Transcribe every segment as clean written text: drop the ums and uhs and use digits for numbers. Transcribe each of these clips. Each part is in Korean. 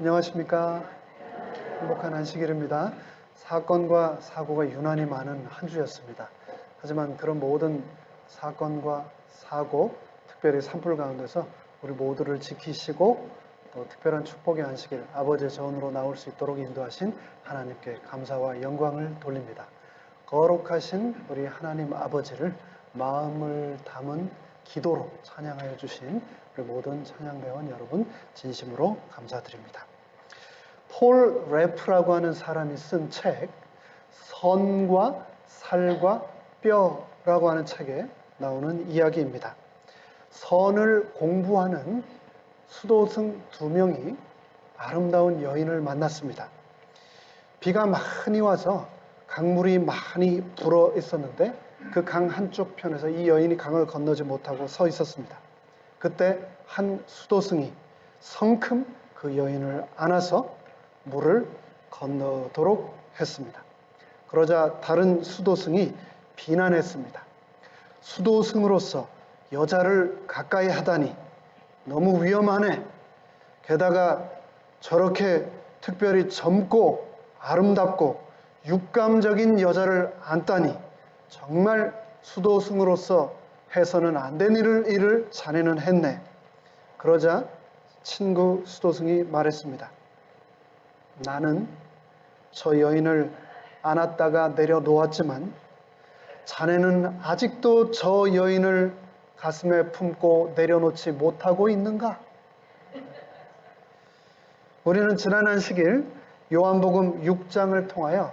안녕하십니까. 행복한 안식일입니다. 사건과 사고가 유난히 많은 한 주였습니다. 하지만 그런 모든 사건과 사고, 특별히 산불 가운데서 우리 모두를 지키시고 또 특별한 축복의 안식일, 아버지의 전으로 나올 수 있도록 인도하신 하나님께 감사와 영광을 돌립니다. 거룩하신 우리 하나님 아버지를 마음을 담은 기도로 찬양하여 주신 우리 모든 찬양배원 여러분 진심으로 감사드립니다. 폴 레프라고 하는 사람이 쓴 책 선과 살과 뼈라고 하는 책에 나오는 이야기입니다. 선을 공부하는 수도승 2명이 아름다운 여인을 만났습니다. 비가 많이 와서 강물이 많이 불어 있었는데 그 강 한쪽 편에서 이 여인이 강을 건너지 못하고 서 있었습니다. 그때 한 수도승이 성큼 그 여인을 안아서 물을 건너도록 했습니다. 그러자 다른 수도승이 비난했습니다. 수도승으로서 여자를 가까이 하다니 너무 위험하네. 게다가 저렇게 특별히 젊고 아름답고 육감적인 여자를 안다니 정말 수도승으로서 해서는 안 된 일을 자네는 했네. 그러자 친구 수도승이 말했습니다. 나는 저 여인을 안았다가 내려놓았지만 자네는 아직도 저 여인을 가슴에 품고 내려놓지 못하고 있는가? 우리는 지난 안식일 요한복음 6장을 통하여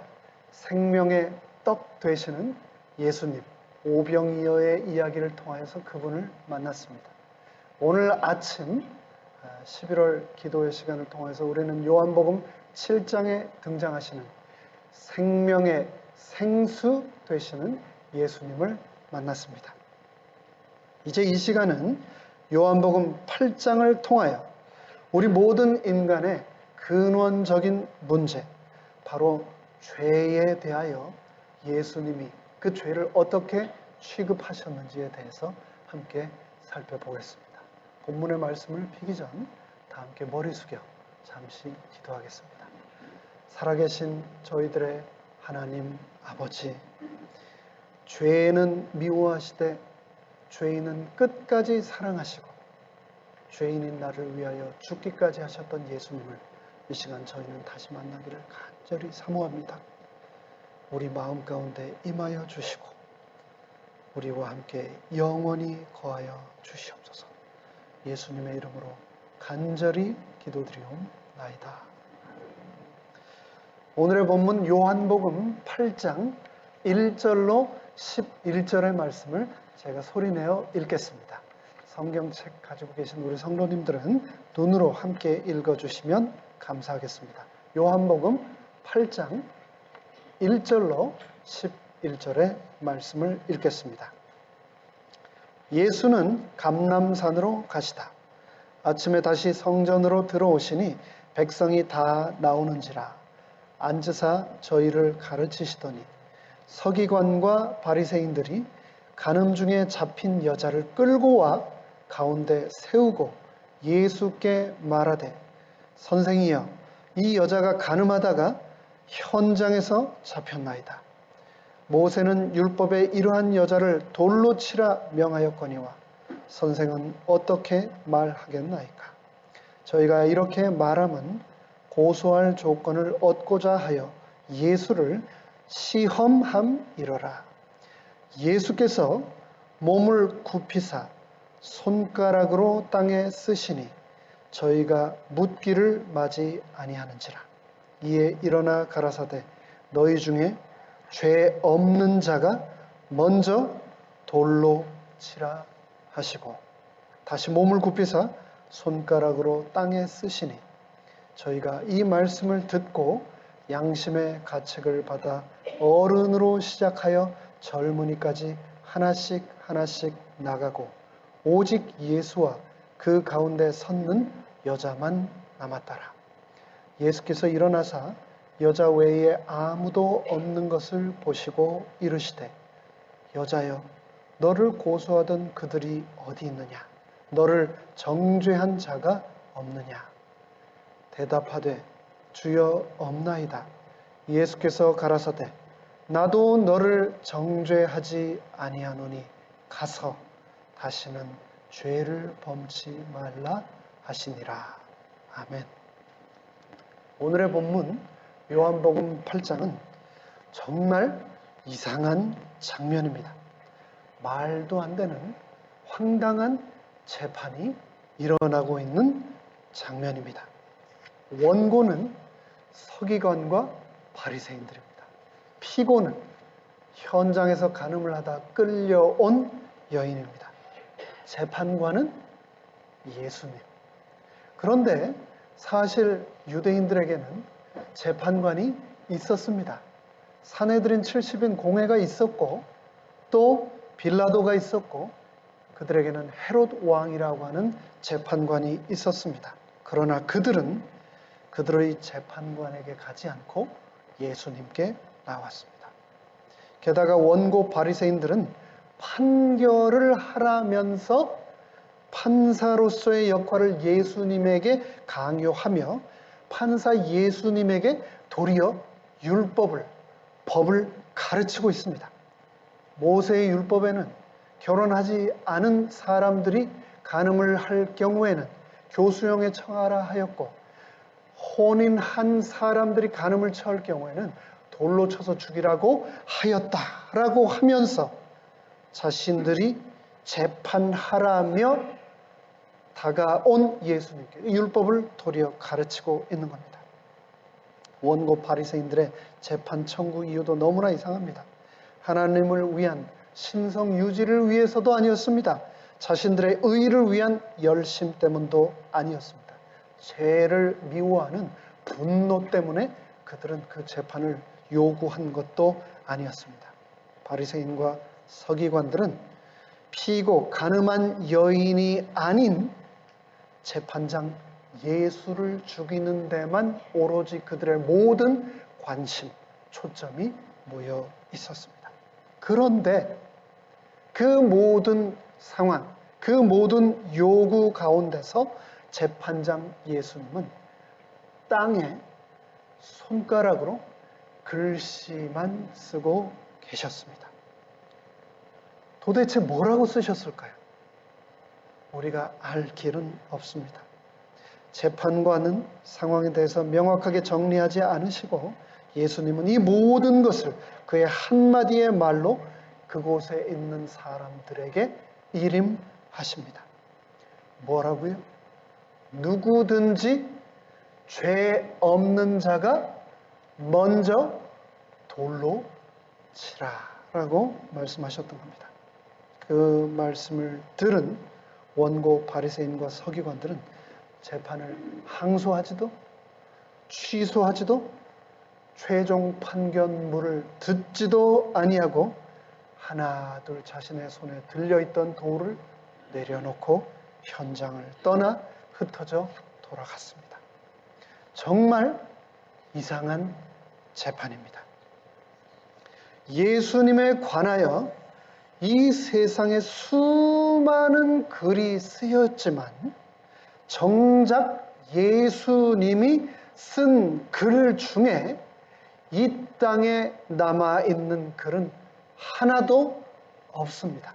생명의 떡 되시는 예수님, 오병이어의 이야기를 통하여서 그분을 만났습니다. 오늘 아침 11월 기도의 시간을 통해서 우리는 요한복음 7장에 등장하시는 생명의 생수 되시는 예수님을 만났습니다. 이제 이 시간은 요한복음 8장을 통하여 우리 모든 인간의 근원적인 문제, 바로 죄에 대하여 예수님이 그 죄를 어떻게 취급하셨는지에 대해서 함께 살펴보겠습니다. 본문의 말씀을 피기 전 다 함께 머리 숙여 잠시 기도하겠습니다. 살아계신 저희들의 하나님 아버지, 죄는 미워하시되 죄인은 끝까지 사랑하시고 죄인인 나를 위하여 죽기까지 하셨던 예수님을 이 시간 저희는 다시 만나기를 간절히 사모합니다. 우리 마음 가운데 임하여 주시고 우리와 함께 영원히 거하여 주시옵소서. 예수님의 이름으로 간절히 기도드리옵나이다. 오늘의 본문 요한복음 8장 1절로 11절의 말씀을 제가 소리내어 읽겠습니다. 성경책 가지고 계신 우리 성도님들은 눈으로 함께 읽어주시면 감사하겠습니다. 요한복음 8장 1절로 11절의 말씀을 읽겠습니다. 예수는 감람산으로 가시다. 아침에 다시 성전으로 들어오시니 백성이 다 나오는지라 앉으사 저희를 가르치시더니 서기관과 바리새인들이 간음 중에 잡힌 여자를 끌고 와 가운데 세우고 예수께 말하되 선생이여 이 여자가 간음하다가 현장에서 잡혔나이다. 모세는 율법에 이러한 여자를 돌로 치라 명하였거니와 선생은 어떻게 말하겠나이까? 저희가 이렇게 말함은 고소할 조건을 얻고자 하여 예수를 시험함이러라. 예수께서 몸을 굽히사 손가락으로 땅에 쓰시니 저희가 묻기를 마지 아니하는지라. 이에 일어나 가라사대 너희 중에 죄 없는 자가 먼저 돌로 치라 하시고 다시 몸을 굽히사 손가락으로 땅에 쓰시니 저희가 이 말씀을 듣고 양심의 가책을 받아 어른으로 시작하여 젊은이까지 하나씩 하나씩 나가고 오직 예수와 그 가운데 섰는 여자만 남았더라. 예수께서 일어나사 여자 외에 아무도 없는 것을 보시고 이르시되 여자여 너를 고소하던 그들이 어디 있느냐? 너를 정죄한 자가 없느냐? 대답하되 주여 없나이다. 예수께서 가라사대 나도 너를 정죄하지 아니하노니 가서 다시는 죄를 범치 말라 하시니라. 아멘. 오늘의 본문 요한복음 8장은 정말 이상한 장면입니다. 말도 안 되는 황당한 재판이 일어나고 있는 장면입니다. 원고는 서기관과 바리새인들입니다. 피고는 현장에서 간음을 하다 끌려온 여인입니다. 재판관은 예수님. 그런데 사실 유대인들에게는 재판관이 있었습니다. 산헤드린 70인 공회가 있었고 또 빌라도가 있었고 그들에게는 헤롯 왕이라고 하는 재판관이 있었습니다. 그러나 그들은 그들의 재판관에게 가지 않고 예수님께 나왔습니다. 게다가 원고 바리새인들은 판결을 하라면서 판사로서의 역할을 예수님에게 강요하며 판사 예수님에게 도리어 법을 가르치고 있습니다. 모세의 율법에는 결혼하지 않은 사람들이 간음을 할 경우에는 교수형에 처하라 하였고 혼인한 사람들이 간음을 처할 경우에는 돌로 쳐서 죽이라고 하였다라고 하면서 자신들이 재판하라며 다가온 예수님께 율법을 도리어 가르치고 있는 겁니다. 원고 바리새인들의 재판 청구 이유도 너무나 이상합니다. 하나님을 위한 신성 유지를 위해서도 아니었습니다. 자신들의 의를 위한 열심 때문도 아니었습니다. 죄를 미워하는 분노 때문에 그들은 그 재판을 요구한 것도 아니었습니다. 바리새인과 서기관들은 피고 간음한 여인이 아닌 재판장 예수를 죽이는 데만 오로지 그들의 모든 관심, 초점이 모여 있었습니다. 그런데 그 모든 상황, 그 모든 요구 가운데서 재판장 예수님은 땅에 손가락으로 글씨만 쓰고 계셨습니다. 도대체 뭐라고 쓰셨을까요? 우리가 알 길은 없습니다. 재판관은 상황에 대해서 명확하게 정리하지 않으시고 예수님은 이 모든 것을 그의 한마디의 말로 그곳에 있는 사람들에게 일임하십니다. 뭐라고요? 누구든지 죄 없는 자가 먼저 돌로 치라라고 말씀하셨던 겁니다. 그 말씀을 들은 원고 바리새인과 서기관들은 재판을 항소하지도 취소하지도 최종 판결문을 듣지도 아니하고 하나둘 자신의 손에 들려있던 돌을 내려놓고 현장을 떠나 흩어져 돌아갔습니다. 정말 이상한 재판입니다. 예수님에 관하여 이 세상에 수많은 글이 쓰였지만 정작 예수님이 쓴 글 중에 이 땅에 남아있는 글은 하나도 없습니다.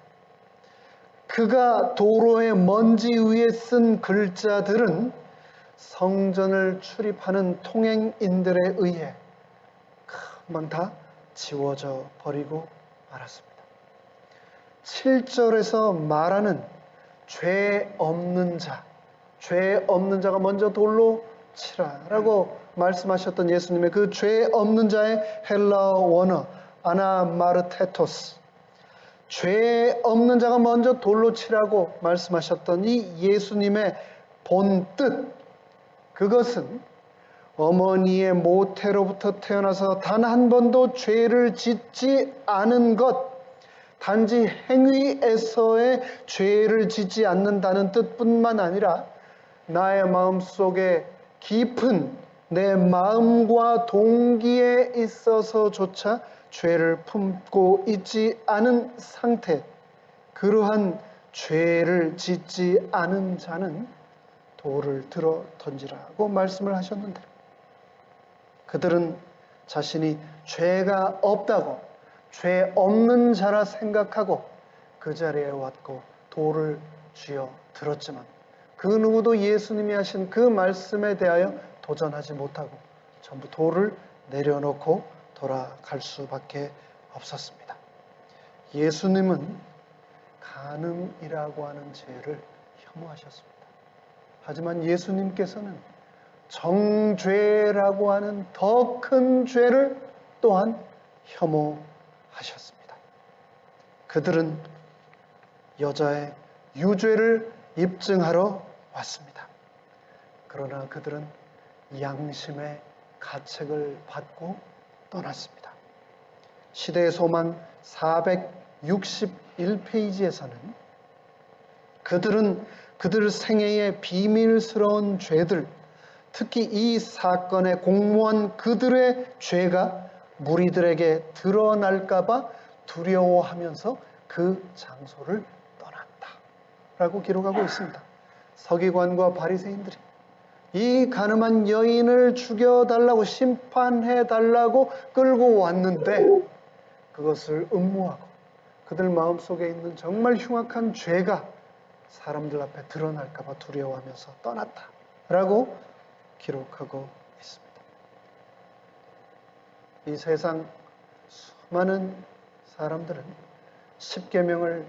그가 도로의 먼지 위에 쓴 글자들은 성전을 출입하는 통행인들에 의해 금방 다 지워져 버리고 말았습니다. 7절에서 말하는 죄 없는 자가 먼저 돌로 치라라고 말씀하셨던 예수님의 그 죄 없는 자의 헬라어 원어 아나마르테토스, 죄 없는 자가 먼저 돌로 치라고 말씀하셨던 이 예수님의 본뜻, 그것은 어머니의 모태로부터 태어나서 단 한 번도 죄를 짓지 않은 것, 단지 행위에서의 죄를 짓지 않는다는 뜻뿐만 아니라 나의 마음속에 깊은 내 마음과 동기에 있어서조차 죄를 품고 있지 않은 상태, 그러한 죄를 짓지 않은 자는 돌을 들어 던지라고 말씀을 하셨는데, 그들은 자신이 죄가 없다고, 죄 없는 자라 생각하고 그 자리에 왔고 돌을 쥐어 들었지만, 그 누구도 예수님이 하신 그 말씀에 대하여 도전하지 못하고 전부 돌을 내려놓고 돌아갈 수밖에 없었습니다. 예수님은 간음이라고 하는 죄를 혐오하셨습니다. 하지만 예수님께서는 정죄라고 하는 더 큰 죄를 또한 혐오하셨습니다. 그들은 여자의 유죄를 입증하러 왔습니다. 그러나 그들은 양심의 가책을 받고 떠났습니다. 시대의 소망 461페이지에서는 그들은 그들 생애의 비밀스러운 죄들, 특히 이 사건에 공모한 그들의 죄가 무리들에게 드러날까봐 두려워하면서 그 장소를 떠났다 라고 기록하고 있습니다. 서기관과 바리새인들이 이 가늠한 여인을 죽여달라고, 심판해달라고 끌고 왔는데 그것을 음모하고 그들 마음속에 있는 정말 흉악한 죄가 사람들 앞에 드러날까봐 두려워하면서 떠났다 라고 기록하고 있습니다. 이 세상 수많은 사람들은 십계명을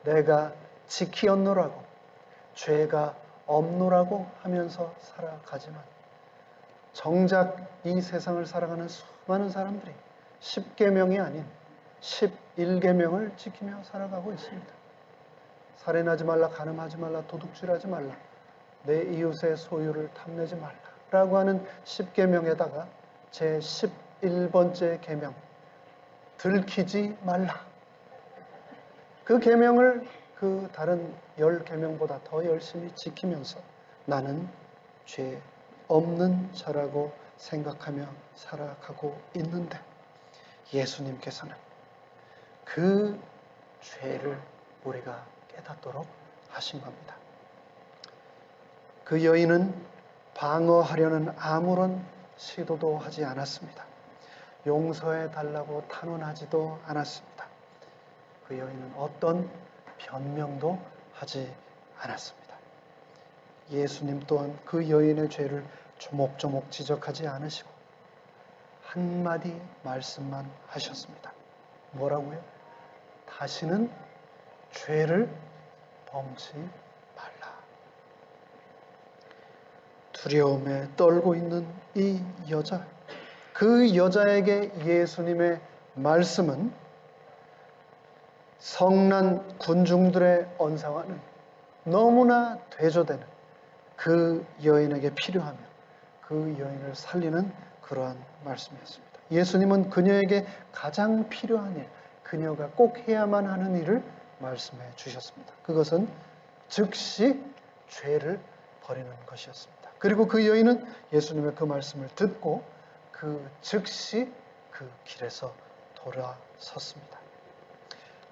내가 지키었노라고, 죄가 없노라고 하면서 살아가지만, 정작 이 세상을 살아가는 수많은 사람들이 십계명이 아닌 11계명을 지키며 살아가고 있습니다. 살인하지 말라, 간음하지 말라, 도둑질하지 말라, 내 이웃의 소유를 탐내지 말라라고 하는 10계명에다가 제 11번째 계명, 들키지 말라. 그 계명을 그 다른 10계명보다 더 열심히 지키면서 나는 죄 없는 자라고 생각하며 살아가고 있는데, 예수님께서는 그 죄를 우리가 깨닫도록 하신 겁니다. 그 여인은 방어하려는 아무런 시도도 하지 않았습니다. 용서해 달라고 탄원하지도 않았습니다. 그 여인은 어떤 변명도 하지 않았습니다. 예수님 또한 그 여인의 죄를 조목조목 지적하지 않으시고 한마디 말씀만 하셨습니다. 뭐라고요? 다시는 죄를 범치 말라. 두려움에 떨고 있는 이 여자, 그 여자에게 예수님의 말씀은 성난 군중들의 언사와는 너무나 대조되는, 그 여인에게 필요하며 그 여인을 살리는 그러한 말씀이었습니다. 예수님은 그녀에게 가장 필요한 일, 그녀가 꼭 해야만 하는 일을 말씀해 주셨습니다. 그것은 즉시 죄를 버리는 것이었습니다. 그리고 그 여인은 예수님의 그 말씀을 듣고 그 즉시 그 길에서 돌아섰습니다.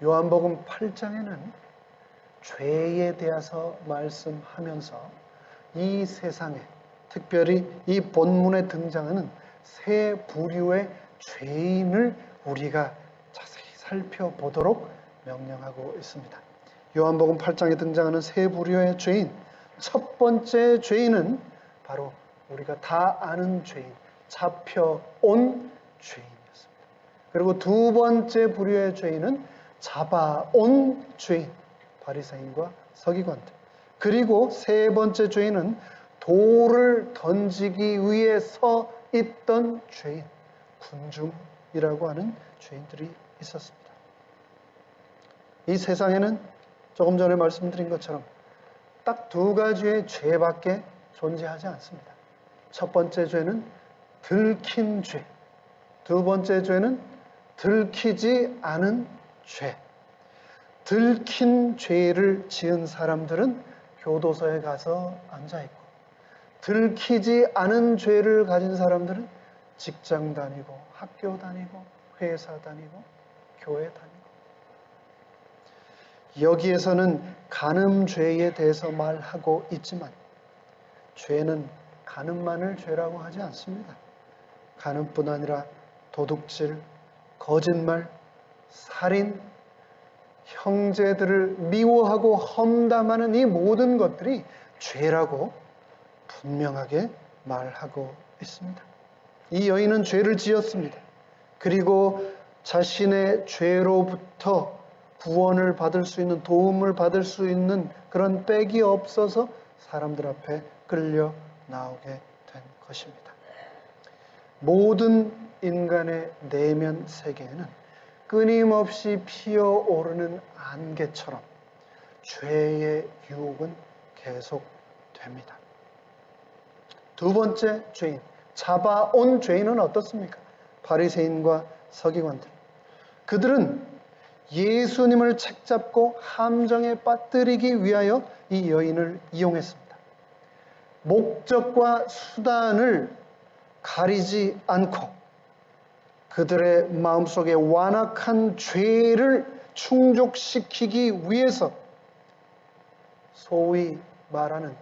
요한복음 8장에는 죄에 대해서 말씀하면서 이 세상에, 특별히 이 본문에 등장하는 세 부류의 죄인을 우리가 자세히 살펴보도록 명령하고 있습니다. 요한복음 8장에 등장하는 세 부류의 죄인, 첫 번째 죄인은 바로 우리가 다 아는 죄인, 잡혀온 죄인이었습니다. 그리고 두 번째 부류의 죄인은 잡아온 죄인, 바리새인과 서기관들. 그리고 세 번째 죄인은 돌을 던지기 위해 서 있던 죄인, 군중이라고 하는 죄인들이 있었습니다. 이 세상에는 조금 전에 말씀드린 것처럼 딱 두 가지의 죄밖에 존재하지 않습니다. 첫 번째 죄는 들킨 죄, 두 번째 죄는 들키지 않은 죄. 들킨 죄를 지은 사람들은 교도소에 가서 앉아있고, 들키지 않은 죄를 가진 사람들은 직장 다니고, 학교 다니고, 회사 다니고, 교회 다니고. 여기에서는 간음죄에 대해서 말하고 있지만 죄는 간음만을 죄라고 하지 않습니다. 간음뿐 아니라 도둑질, 거짓말, 살인, 형제들을 미워하고 험담하는 이 모든 것들이 죄라고 분명하게 말하고 있습니다. 이 여인은 죄를 지었습니다. 그리고 자신의 죄로부터 구원을 받을 수 있는, 도움을 받을 수 있는 그런 백이 없어서 사람들 앞에 끌려 나오게 된 것입니다. 모든 인간의 내면 세계에는 끊임없이 피어오르는 안개처럼 죄의 유혹은 계속됩니다. 두 번째 죄인, 잡아온 죄인은 어떻습니까? 바리새인과 서기관들. 그들은 예수님을 책잡고 함정에 빠뜨리기 위하여 이 여인을 이용했습니다. 목적과 수단을 가리지 않고 그들의 마음속에 완악한 죄를 충족시키기 위해서 소위 말하는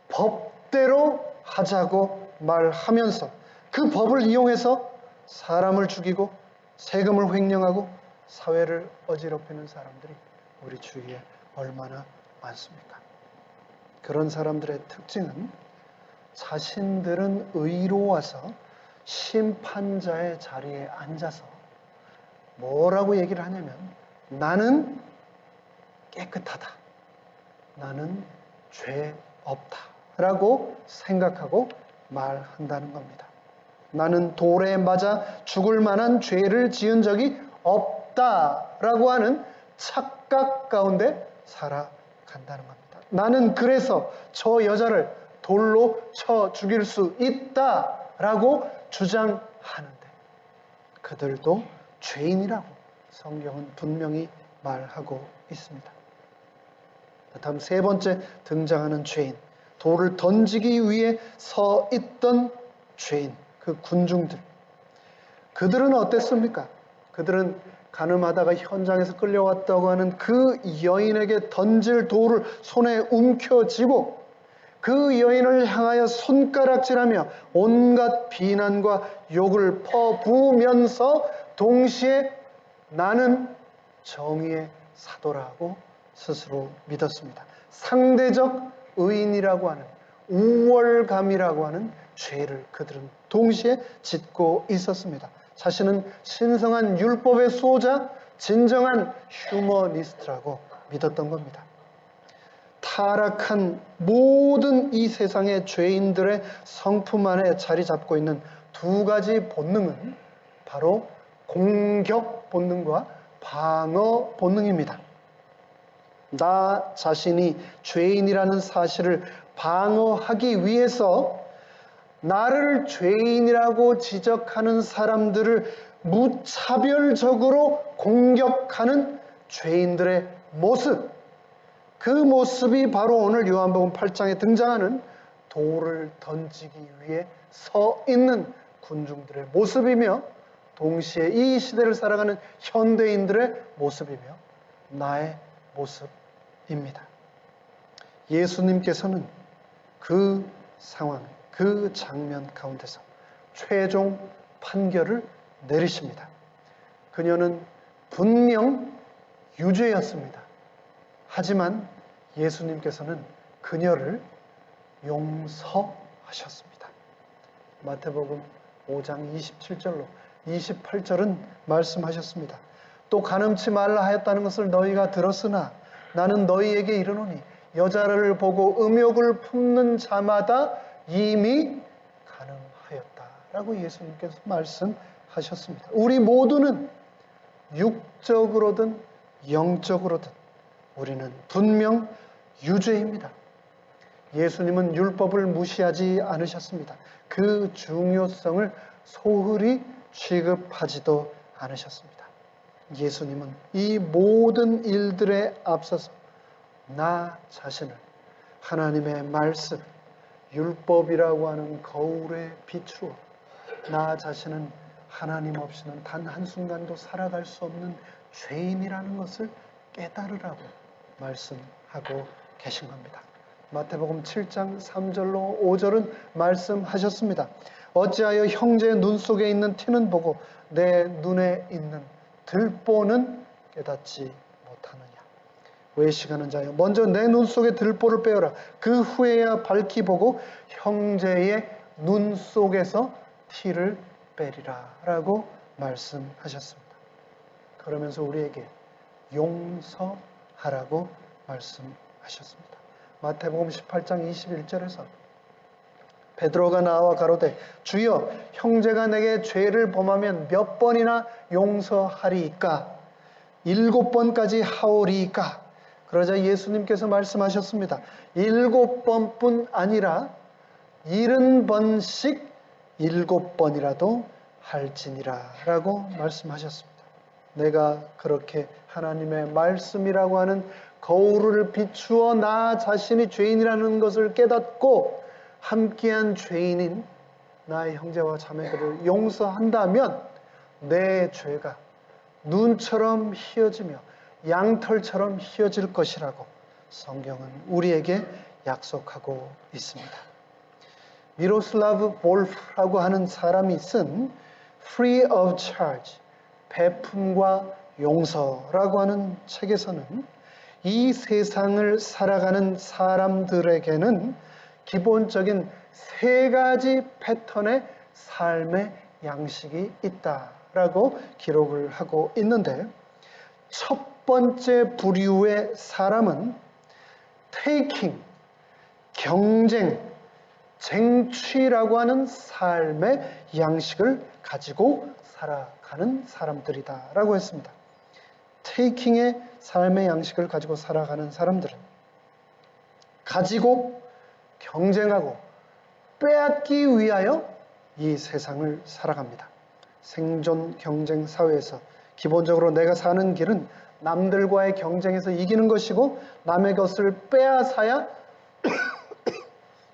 법대로 하자고 말하면서 그 법을 이용해서 사람을 죽이고 세금을 횡령하고 사회를 어지럽히는 사람들이 우리 주위에 얼마나 많습니까? 그런 사람들의 특징은 자신들은 의로워서 심판자의 자리에 앉아서 뭐라고 얘기를 하냐면 나는 깨끗하다. 나는 죄 없다. 라고 생각하고 말한다는 겁니다. 나는 돌에 맞아 죽을 만한 죄를 지은 적이 없다라고 하는 착각 가운데 살아간다는 겁니다. 나는 그래서 저 여자를 돌로 쳐 죽일 수 있다라고 주장하는데 그들도 죄인이라고 성경은 분명히 말하고 있습니다. 다음 세 번째 등장하는 죄인, 돌을 던지기 위해 서 있던 죄인, 그 군중들. 그들은 어땠습니까? 그들은 간음하다가 현장에서 끌려왔다고 하는 그 여인에게 던질 돌을 손에 움켜쥐고 그 여인을 향하여 손가락질하며 온갖 비난과 욕을 퍼부으면서 동시에 나는 정의의 사도라고 스스로 믿었습니다. 상대적 의인이라고 하는 우월감이라고 하는 죄를 그들은 동시에 짓고 있었습니다. 자신은 신성한 율법의 수호자, 진정한 휴머니스트라고 믿었던 겁니다. 타락한 모든 이 세상의 죄인들의 성품 안에 자리 잡고 있는 두 가지 본능은 바로 공격 본능과 방어 본능입니다. 나 자신이 죄인이라는 사실을 방어하기 위해서 나를 죄인이라고 지적하는 사람들을 무차별적으로 공격하는 죄인들의 모습, 그 모습이 바로 오늘 요한복음 8장에 등장하는 돌을 던지기 위해 서 있는 군중들의 모습이며 동시에 이 시대를 살아가는 현대인들의 모습이며 나의 모습입니다. 예수님께서는 그 상황, 그 장면 가운데서 최종 판결을 내리십니다. 그녀는 분명 유죄였습니다. 하지만 예수님께서는 그녀를 용서하셨습니다. 마태복음 5장 27절로 28절은 말씀하셨습니다. 또 간음치 말라 하였다는 것을 너희가 들었으나 나는 너희에게 이르노니 여자를 보고 음욕을 품는 자마다 이미 간음하였다라고 예수님께서 말씀하셨습니다. 우리 모두는 육적으로든 영적으로든 우리는 분명 유죄입니다. 예수님은 율법을 무시하지 않으셨습니다. 그 중요성을 소홀히 취급하지도 않으셨습니다. 예수님은 이 모든 일들에 앞서서 나 자신을 하나님의 말씀, 율법이라고 하는 거울에 비추어 나 자신은 하나님 없이는 단 한순간도 살아갈 수 없는 죄인이라는 것을 깨달으라고 말씀하고 계신 겁니다. 마태복음 7장 3절로 5절은 말씀하셨습니다. 어찌하여 형제의 눈 속에 있는 티는 보고 내 눈에 있는 들보는 깨닫지 못하느냐. 외식하는 자여, 먼저 내 눈 속에 들보를 빼어라. 그 후에야 밝히 보고 형제의 눈 속에서 티를 빼리라 라고 말씀하셨습니다. 그러면서 우리에게 용서하라고 말씀하셨습니다. 마태복음 18장 21절에서 베드로가 나와 가로되 주여, 형제가 내게 죄를 범하면 몇 번이나 용서하리이까? 7번까지 하오리이까? 그러자 예수님께서 말씀하셨습니다. 7번뿐 아니라 70번씩 7번이라도 할지니라 라고 말씀하셨습니다. 내가 그렇게 하나님의 말씀이라고 하는 거울을 비추어 나 자신이 죄인이라는 것을 깨닫고 함께한 죄인인 나의 형제와 자매들을 용서한다면 내 죄가 눈처럼 희어지며 양털처럼 희어질 것이라고 성경은 우리에게 약속하고 있습니다. 미로슬라브 볼프라고 하는 사람이 쓴 Free of Charge, 배품과 용서라고 하는 책에서는 이 세상을 살아가는 사람들에게는 기본적인 3가지 패턴의 삶의 양식이 있다라고 기록을 하고 있는데, 첫 번째 부류의 사람은 taking, 경쟁, 쟁취라고 하는 삶의 양식을 가지고 살아가는 사람들이다라고 했습니다. taking의 삶의 양식을 가지고 살아가는 사람들은 가지고 경쟁하고 빼앗기 위하여 이 세상을 살아갑니다. 생존 경쟁 사회에서 기본적으로 내가 사는 길은 남들과의 경쟁에서 이기는 것이고 남의 것을 빼앗아야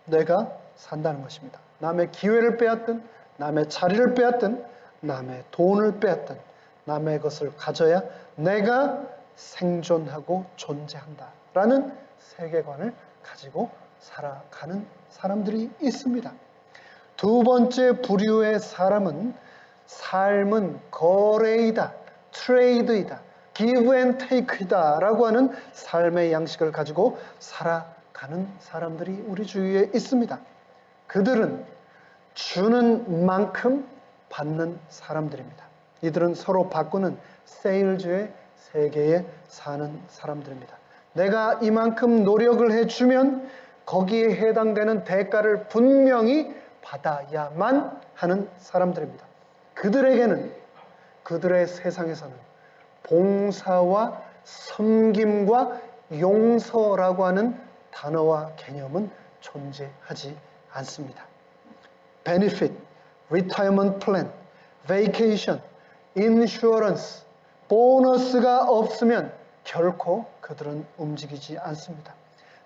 내가 산다는 것입니다. 남의 기회를 빼앗든 남의 자리를 빼앗든 남의 돈을 빼앗든 남의 것을 가져야 내가 생존하고 존재한다라는 세계관을 가지고 살아가는 사람들이 있습니다. 두 번째 부류의 사람은 삶은 거래이다, 트레이드이다, give and take이다 라고 하는 삶의 양식을 가지고 살아가는 사람들이 우리 주위에 있습니다. 그들은 주는 만큼 받는 사람들입니다. 이들은 서로 바꾸는 세일즈의 세계에 사는 사람들입니다. 내가 이만큼 노력을 해주면 거기에 해당되는 대가를 분명히 받아야만 하는 사람들입니다. 그들에게는, 그들의 세상에서는 봉사와 섬김과 용서라고 하는 단어와 개념은 존재하지 않습니다. benefit, retirement plan, vacation, insurance, 보너스가 없으면 결코 그들은 움직이지 않습니다.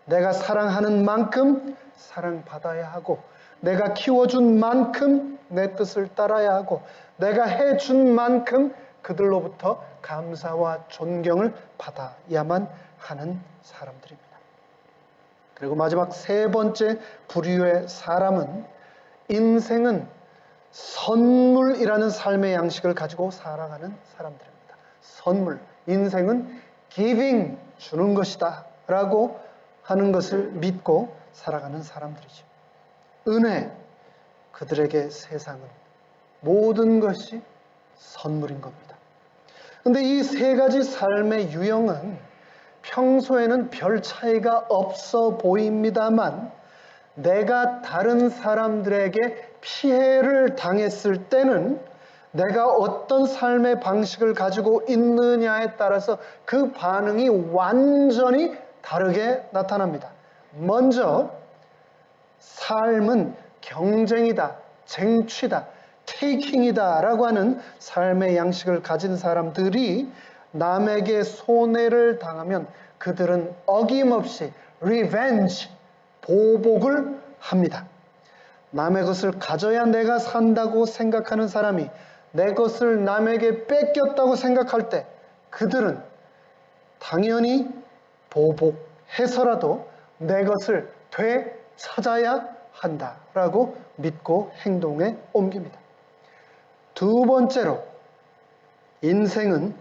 내가 사랑하는 만큼 사랑받아야 하고, 내가 키워준 만큼 내 뜻을 따라야 하고, 내가 해준 만큼 그들로부터 감사와 존경을 받아야만 하는 사람들입니다. 그리고 마지막 세 번째 부류의 사람은 인생은 선물이라는 삶의 양식을 가지고 살아가는 사람들입니다. 선물, 인생은 giving, 주는 것이다 라고 하는 것을 믿고 살아가는 사람들이죠. 은혜, 그들에게 세상은 모든 것이 선물인 겁니다. 그런데 이 세 가지 삶의 유형은 평소에는 별 차이가 없어 보입니다만 내가 다른 사람들에게 피해를 당했을 때는 내가 어떤 삶의 방식을 가지고 있느냐에 따라서 그 반응이 완전히 다르게 나타납니다. 먼저 삶은 경쟁이다, 쟁취다, 테이킹이다 라고 하는 삶의 양식을 가진 사람들이 남에게 손해를 당하면 그들은 어김없이 revenge, 보복을 합니다. 남의 것을 가져야 내가 산다고 생각하는 사람이 내 것을 남에게 뺏겼다고 생각할 때 그들은 당연히 보복해서라도 내 것을 되찾아야 한다라고 믿고 행동에 옮깁니다. 두 번째로 인생은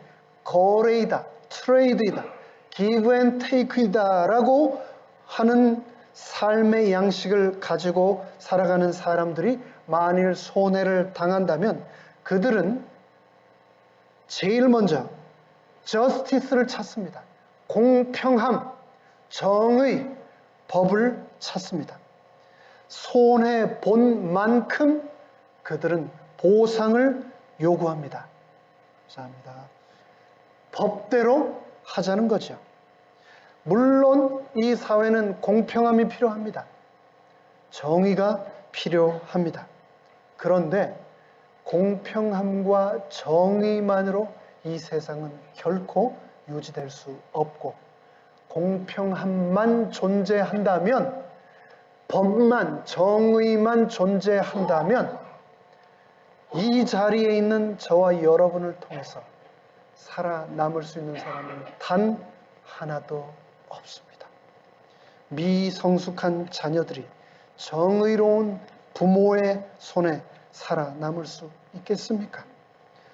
거래이다, 트레이드이다, give and take이다 라고 하는 삶의 양식을 가지고 살아가는 사람들이 만일 손해를 당한다면 그들은 제일 먼저 justice를 찾습니다. 공평함, 정의, 법을 찾습니다. 손해 본 만큼 그들은 보상을 요구합니다. 감사합니다. 법대로 하자는 거죠. 물론 이 사회는 공평함이 필요합니다. 정의가 필요합니다. 그런데 공평함과 정의만으로 이 세상은 결코 유지될 수 없고, 공평함만 존재한다면, 법만, 정의만 존재한다면 이 자리에 있는 저와 여러분을 통해서 살아남을 수 있는 사람은 단 하나도 없습니다. 미성숙한 자녀들이 정의로운 부모의 손에 살아남을 수 있겠습니까?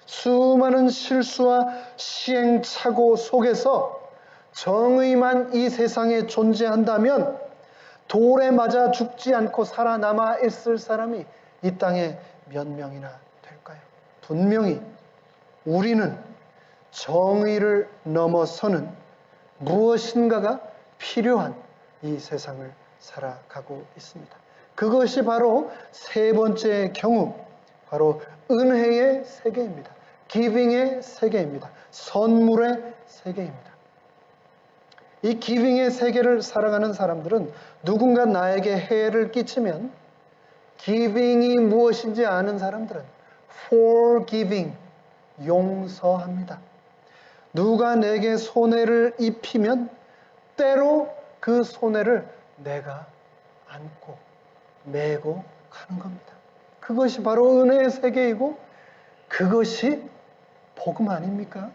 수많은 실수와 시행착오 속에서 정의만 이 세상에 존재한다면 돌에 맞아 죽지 않고 살아남아 있을 사람이 이 땅에 몇 명이나 될까요? 분명히 우리는 정의를 넘어서는 무엇인가가 필요한 이 세상을 살아가고 있습니다. 그것이 바로 세 번째 경우, 바로 은혜의 세계입니다. 기빙의 세계입니다. 선물의 세계입니다. 이 기빙의 세계를 살아가는 사람들은 누군가 나에게 해를 끼치면 기빙이 무엇인지 아는 사람들은 forgiving, 용서합니다. 누가 내게 손해를 입히면 때로 그 손해를 내가 안고 메고 가는 겁니다. 그것이 바로 은혜의 세계이고 그것이 복음 아닙니까?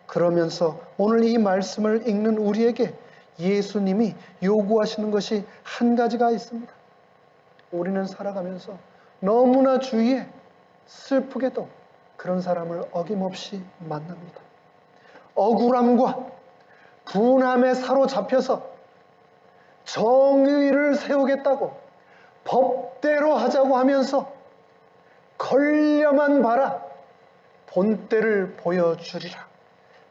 그러면서 오늘 이 말씀을 읽는 우리에게 예수님이 요구하시는 것이 한 가지가 있습니다. 우리는 살아가면서 너무나 주위에 슬프게도 그런 사람을 어김없이 만납니다. 억울함과 분함에 사로잡혀서 정의를 세우겠다고 법대로 하자고 하면서 걸려만 봐라, 본때를 보여주리라,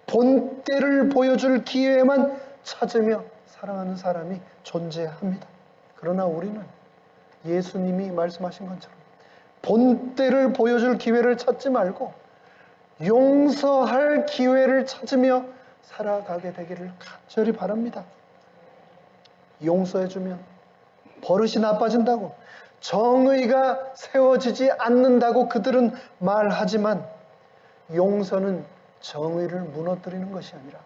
본때를 보여줄 기회만 찾으며 살아가는 사람이 존재합니다. 그러나 우리는 예수님이 말씀하신 것처럼 본때를 보여줄 기회를 찾지 말고 용서할 기회를 찾으며 살아가게 되기를 간절히 바랍니다. 용서해주면 버릇이 나빠진다고, 정의가 세워지지 않는다고 그들은 말하지만 용서는 정의를 무너뜨리는 것이 아니라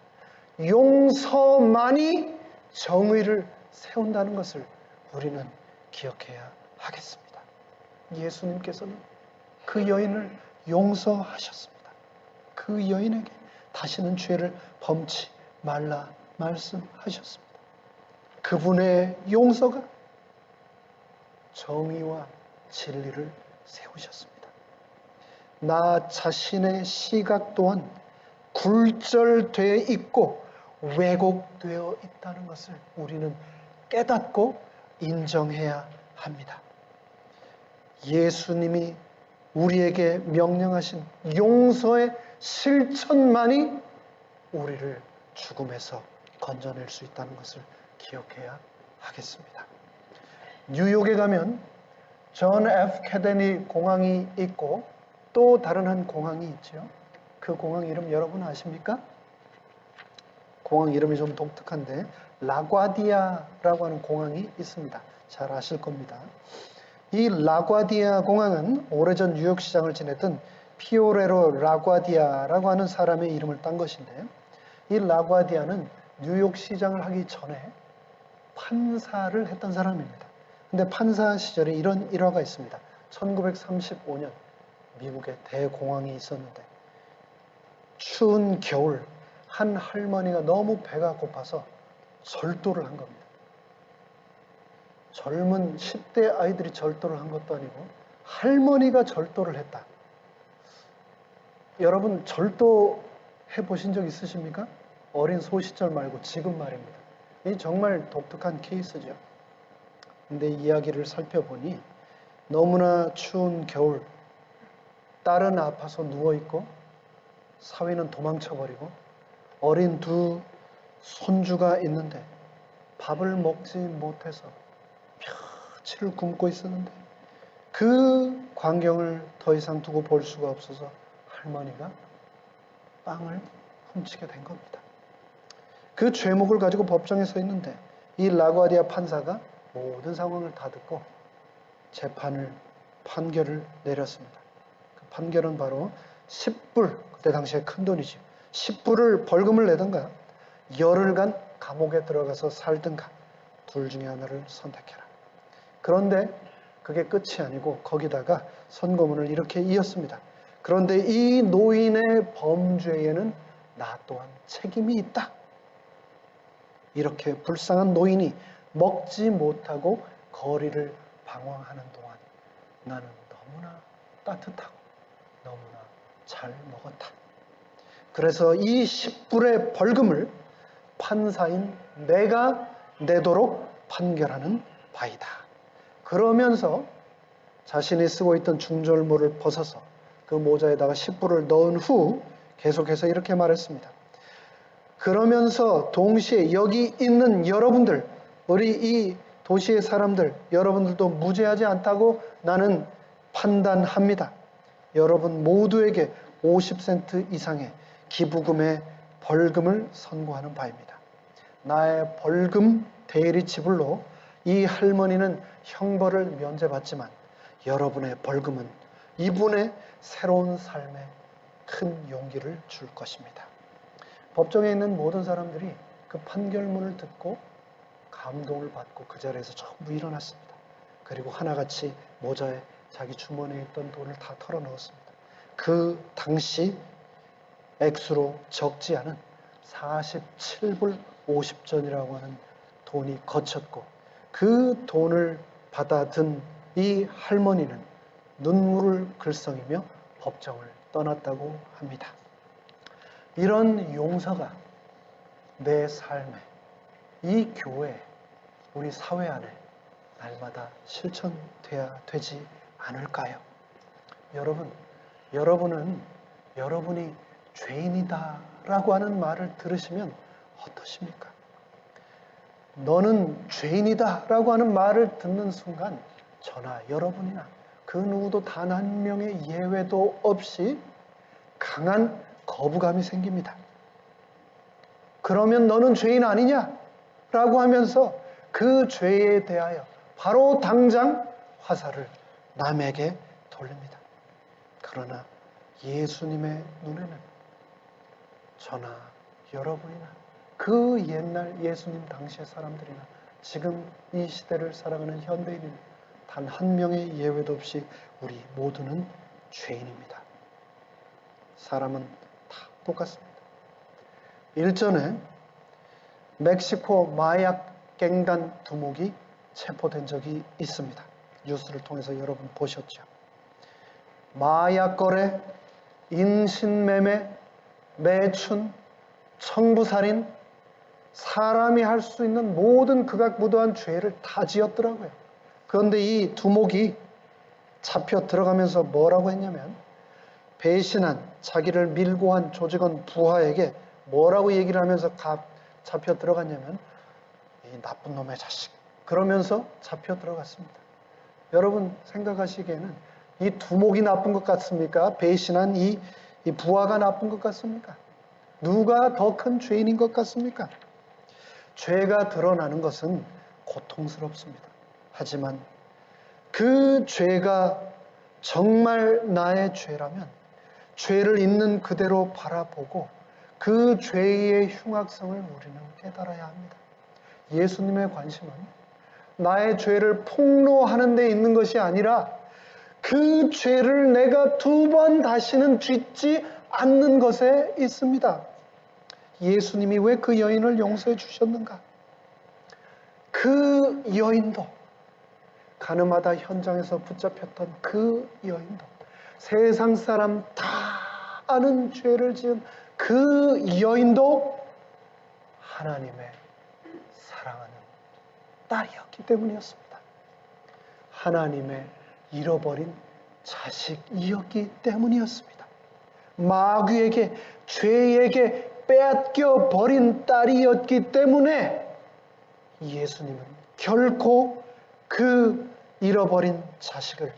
용서만이 정의를 세운다는 것을 우리는 기억해야 하겠습니다. 예수님께서는 그 여인을 용서하셨습니다. 그 여인에게 다시는 죄를 범치 말라 말씀하셨습니다. 그분의 용서가 정의와 진리를 세우셨습니다. 나 자신의 시각 또한 굴절되어 있고 왜곡되어 있다는 것을 우리는 깨닫고 인정해야 합니다. 예수님이 우리에게 명령하신 용서의 실천만이 우리를 죽음에서 건져낼 수 있다는 것을 기억해야 하겠습니다. 뉴욕에 가면 존 F 케네디 공항이 있고 또 다른 한 공항이 있죠. 그 공항 이름 여러분 아십니까? 공항 이름이 좀 독특한데 라과디아라고 하는 공항이 있습니다. 잘 아실 겁니다. 이 라과디아 공항은 오래전 뉴욕시장을 지냈던 피오레로 라과디아라고 하는 사람의 이름을 딴 것인데, 이 라과디아는 뉴욕시장을 하기 전에 판사를 했던 사람입니다. 근데 판사 시절에 이런 일화가 있습니다. 1935년 미국에 대공황이 있었는데 추운 겨울 한 할머니가 너무 배가 고파서 절도를 한 겁니다. 젊은 10대 아이들이 절도를 한 것도 아니고 할머니가 절도를 했다. 여러분 절도 해보신 적 있으십니까? 어린 소시절 말고 지금 말입니다. 이 정말 독특한 케이스죠. 근데 이야기를 살펴보니 너무나 추운 겨울, 딸은 아파서 누워있고 사위는 도망쳐버리고 어린 두 손주가 있는데 밥을 먹지 못해서 며칠을 굶고 있었는데 그 광경을 더 이상 두고 볼 수가 없어서 할머니가 빵을 훔치게 된 겁니다. 그 죄목을 가지고 법정에 서 있는데 이 라구아디아 판사가 모든 상황을 다 듣고 판결을 내렸습니다. 그 판결은 바로 10불, 그때 당시에 큰 돈이죠. 10불을 벌금을 내든가 열흘간 감옥에 들어가서 살든가 둘 중에 하나를 선택해라. 그런데 그게 끝이 아니고 거기다가 선고문을 이렇게 이었습니다. 그런데 이 노인의 범죄에는 나 또한 책임이 있다. 이렇게 불쌍한 노인이 먹지 못하고 거리를 방황하는 동안 나는 너무나 따뜻하고 너무나 잘 먹었다. 그래서 이 10불의 벌금을 판사인 내가 내도록 판결하는 바이다. 그러면서 자신이 쓰고 있던 중절모를 벗어서 그 모자에다가 10불을 넣은 후 계속해서 이렇게 말했습니다. 그러면서 동시에 여기 있는 여러분들, 우리 이 도시의 사람들, 여러분들도 무죄하지 않다고 나는 판단합니다. 여러분 모두에게 50센트 이상의 기부금의 벌금을 선고하는 바입니다. 나의 벌금 대리 지불로 이 할머니는 형벌을 면제받지만 여러분의 벌금은 이분의 새로운 삶에 큰 용기를 줄 것입니다. 법정에 있는 모든 사람들이 그 판결문을 듣고 감동을 받고 그 자리에서 전부 일어났습니다. 그리고 하나같이 모자에 자기 주머니에 있던 돈을 다 털어넣었습니다. 그 당시 액수로 적지 않은 47불 50전이라고 하는 돈이 거쳤고 그 돈을 받아든 이 할머니는 눈물을 글썽이며 법정을 떠났다고 합니다. 이런 용서가 내 삶에, 이 교회, 우리 사회 안에 날마다 실천돼야 되지 않을까요? 여러분은 여러분이 죄인이다 라고 하는 말을 들으시면 어떠십니까? 너는 죄인이다 라고 하는 말을 듣는 순간 저나 여러분이나 그 누구도 단 한 명의 예외도 없이 강한 거부감이 생깁니다. 그러면 너는 죄인 아니냐? 라고 하면서 그 죄에 대하여 바로 당장 화살을 남에게 돌립니다. 그러나 예수님의 눈에는 저나 여러분이나 그 옛날 예수님 당시의 사람들이나 지금 이 시대를 살아가는 현대인은 단 한 명의 예외도 없이 우리 모두는 죄인입니다. 사람은 다 똑같습니다. 일전에 멕시코 마약 갱단 두목이 체포된 적이 있습니다. 뉴스를 통해서 여러분 보셨죠? 마약 거래, 인신매매, 매춘, 청부살인, 사람이 할 수 있는 모든 극악무도한 죄를 다 지었더라고요. 그런데 이 두목이 잡혀 들어가면서 뭐라고 했냐면 배신한, 자기를 밀고 한 조직원 부하에게 뭐라고 얘기를 하면서 잡혀 들어갔냐면 이 나쁜 놈의 자식, 그러면서 잡혀 들어갔습니다. 여러분 생각하시기에는 이 두목이 나쁜 것 같습니까? 배신한 이 부하가 나쁜 것 같습니까? 누가 더 큰 죄인인 것 같습니까? 죄가 드러나는 것은 고통스럽습니다. 하지만 그 죄가 정말 나의 죄라면 죄를 있는 그대로 바라보고 그 죄의 흉악성을 우리는 깨달아야 합니다. 예수님의 관심은 나의 죄를 폭로하는 데 있는 것이 아니라 그 죄를 내가 2번 다시는 짓지 않는 것에 있습니다. 예수님이 왜 그 여인을 용서해 주셨는가? 그 여인도 가늠하다 현장에서 붙잡혔던 그 여인도, 세상 사람 다 아는 죄를 지은 그 여인도 하나님의 사랑하는 딸이었기 때문이었습니다. 하나님의 잃어버린 자식이었기 때문이었습니다. 마귀에게, 죄에게 빼앗겨 버린 딸이었기 때문에 예수님은 결코 그 잃어버린 자식을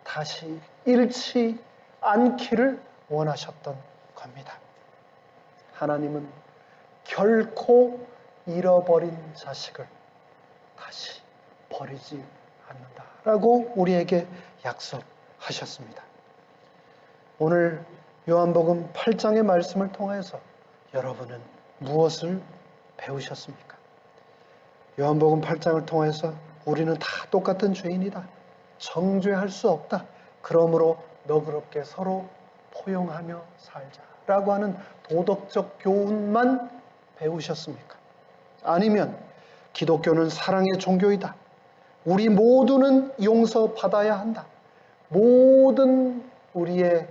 다시 잃지 않기를 원하셨던 겁니다. 하나님은 결코 잃어버린 자식을 다시 버리지 않는다라고 우리에게 약속하셨습니다. 오늘 요한복음 8장의 말씀을 통해서 여러분은 무엇을 배우셨습니까? 요한복음 8장을 통해서 우리는 다 똑같은 죄인이다. 정죄할 수 없다. 그러므로 너그럽게 서로 포용하며 살자라고 하는 도덕적 교훈만 배우셨습니까? 아니면 기독교는 사랑의 종교이다. 우리 모두는 용서받아야 한다. 모든 우리의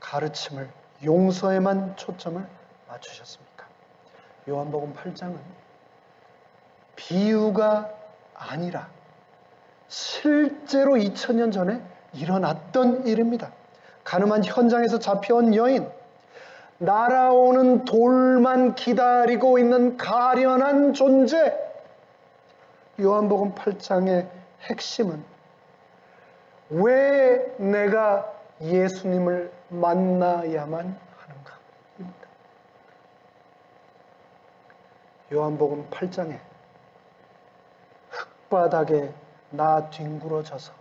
가르침을 용서에만 초점을 맞추셨습니까? 요한복음 8장은 비유가 아니라 실제로 2000년 전에 일어났던 일입니다. 가늠한 현장에서 잡혀온 여인, 날아오는 돌만 기다리고 있는 가련한 존재. 요한복음 8장의 핵심은 왜 내가 예수님을 만나야만 하는가입니다. 요한복음 8장에 흙바닥에 나 뒹굴어져서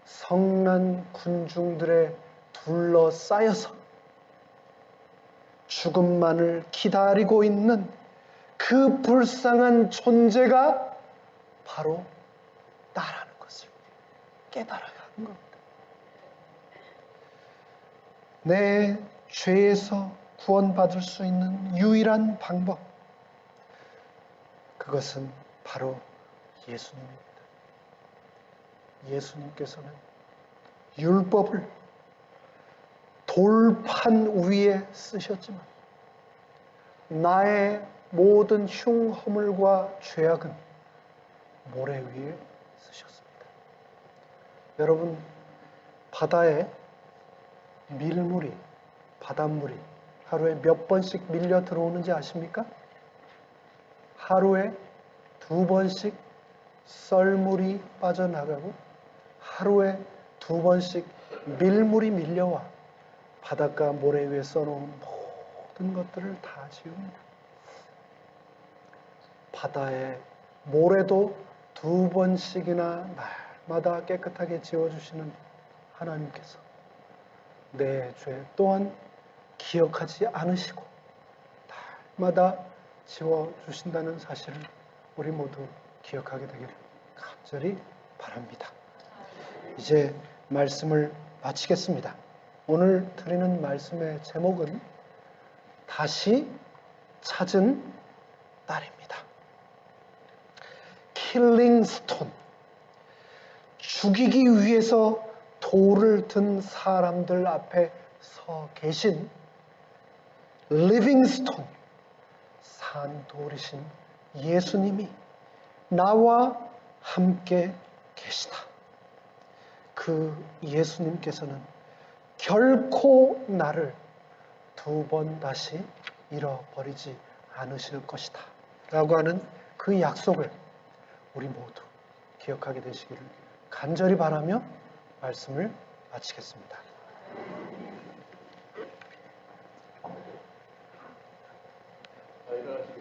성난 군중들에 둘러싸여서 죽음만을 기다리고 있는 그 불쌍한 존재가 바로 나라는 것을 깨달아야 하는 겁니다. 내 죄에서 구원받을 수 있는 유일한 방법, 그것은 바로 예수님입니다. 예수님께서는 율법을 돌판 위에 쓰셨지만 나의 모든 흉허물과 죄악은 모래 위에 쓰셨습니다. 여러분, 바다에 밀물이, 바닷물이 하루에 몇 번씩 밀려 들어오는지 아십니까? 하루에 2번씩 썰물이 빠져나가고 하루에 2번씩 밀물이 밀려와 바닷가 모래 위에 써놓은 모든 것들을 다 지웁니다. 바다의 모래도 2번씩이나 날마다 깨끗하게 지워주시는 하나님께서 내 죄 또한 기억하지 않으시고 날마다 지워주신다는 사실을 우리 모두 기억하게 되기를 간절히 바랍니다. 이제 말씀을 마치겠습니다. 오늘 드리는 말씀의 제목은 다시 찾은 딸입니다. 킬링 스톤, 죽이기 위해서 돌을 든 사람들 앞에 서 계신 리빙 스톤, 산 돌이신 예수님이 나와 함께 계시다. 그 예수님께서는 결코 나를 2번 다시 잃어버리지 않으실 것이다 라고 하는 그 약속을 우리 모두 기억하게 되시기를 간절히 바라며 말씀을 마치겠습니다. 일어나시겠습니다.